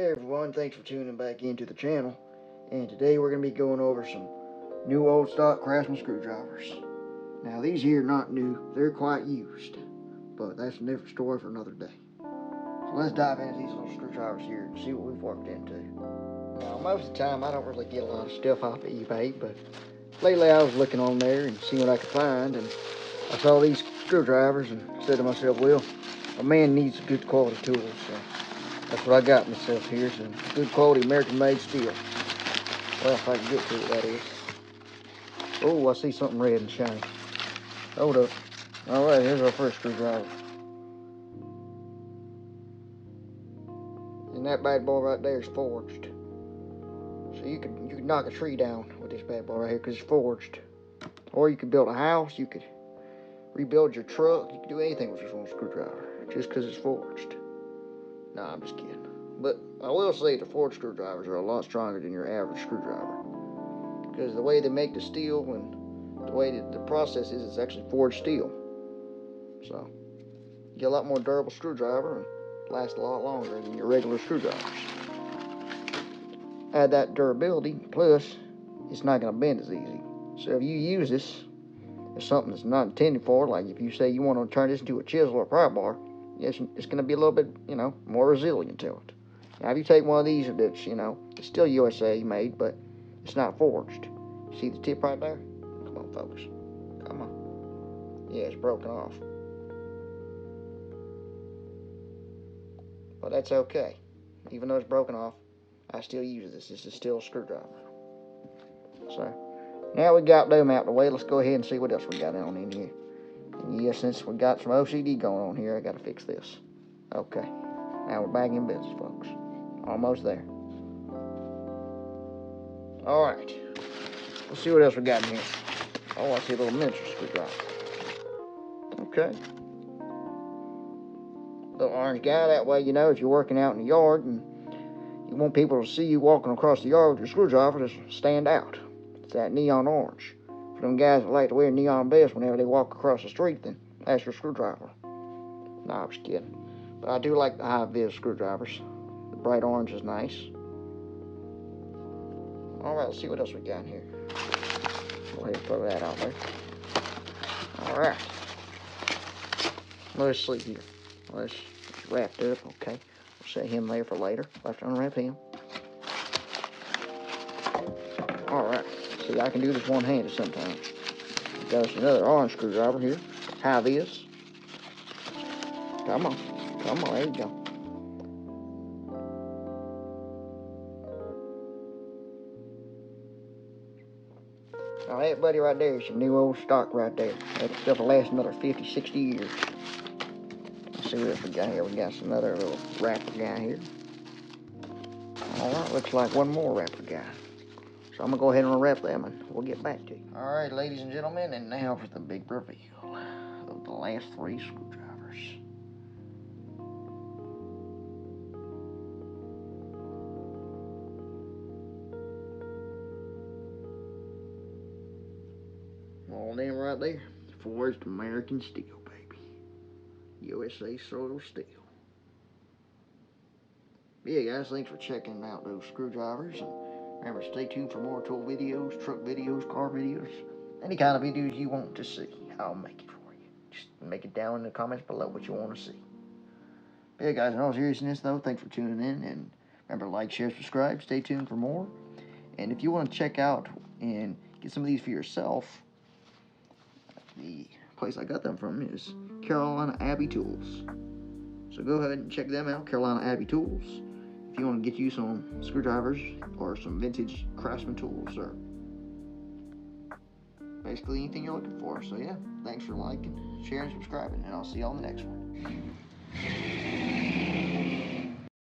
Hey everyone, thanks for tuning back into the channel. And today we're going to be going over some new old stock Craftsman screwdrivers. Now these here are not new, they're quite used. But that's a different story for another day. So let's dive into these little screwdrivers here and see what we've worked into. Now most of the time I don't really get a lot of stuff off of eBay, but lately I was looking on there and seeing what I could find, and I saw these screwdrivers and said to myself, well, a man needs good quality tools, so that's what I got myself here, some good quality American-made steel. Well, if I can get to it, that is. Oh, I see something red and shiny. Hold up. All right, here's our first screwdriver. And that bad boy right there is forged. So you could knock a tree down with this bad boy right here because it's forged. Or you could build a house, you could rebuild your truck, you could do anything with this one screwdriver just because it's forged. Nah, I'm just kidding. But I will say the forged screwdrivers are a lot stronger than your average screwdriver. Because the way they make the steel and the way that the process is, it's actually forged steel. So, you get a lot more durable screwdriver and lasts a lot longer than your regular screwdrivers. Add that durability, plus it's not going to bend as easy. So if you use this as something that's not intended for, like if you say you want to turn this into a chisel or a pry bar, it's going to be a little bit, more resilient to it. Now, if you take one of these that's, it's still USA made, but it's not forged. See the tip right there? Come on, folks. Come on. Yeah, it's broken off. But that's okay. Even though it's broken off, I still use this. This is still a screwdriver. So, now we got them out the way, let's go ahead and see what else we got on in here. And yeah, since we got some OCD going on here, I got to fix this. Okay. Now we're back in business, folks. Almost there. Alright. Let's see what else we got in here. Oh, I see a little miniature screwdriver. Okay. Little orange guy, that way if you're working out in the yard and you want people to see you walking across the yard with your screwdriver, just stand out. It's that neon orange. For them guys that like to wear neon vests whenever they walk across the street, then that's your screwdriver. Nah, I'm just kidding. But I do like the high-vis screwdrivers. The bright orange is nice. Alright, let's see what else we got in here. Go ahead and throw that out there. Alright. Let's see here. Let's wrap it up, okay. We'll set him there for later. We'll have to unwrap him. Alright. See, I can do this one-handed sometimes. Got us another orange screwdriver here. High-vis. Come on. Come on, there you go. Now that buddy right there is some new old stock right there. That stuff will last another 50, 60 years. Let's see what else we got here. We got some other little wrapper guy here. Alright, looks like one more wrapper guy. So I'm going to go ahead and unwrap them and we'll get back to you. Alright, ladies and gentlemen, and now for the big reveal of the last three screwdrivers. All them right there. Forged American steel, baby. USA soil steel. But yeah, guys, thanks for checking out those screwdrivers. And remember, stay tuned for more tool videos, truck videos, car videos. Any kind of videos you want to see, I'll make it for you. Just make it down in the comments below what you want to see. But yeah, guys, in all seriousness, though, thanks for tuning in. And remember, like, share, subscribe. Stay tuned for more. And if you want to check out and get some of these for yourself, the place I got them from is Carolina Abbey Tools. So go ahead and check them out, Carolina Abbey Tools. If you want to get you some screwdrivers or some vintage Craftsman tools, or basically anything you're looking for. So yeah, thanks for liking, sharing, subscribing, and I'll see you on the next one.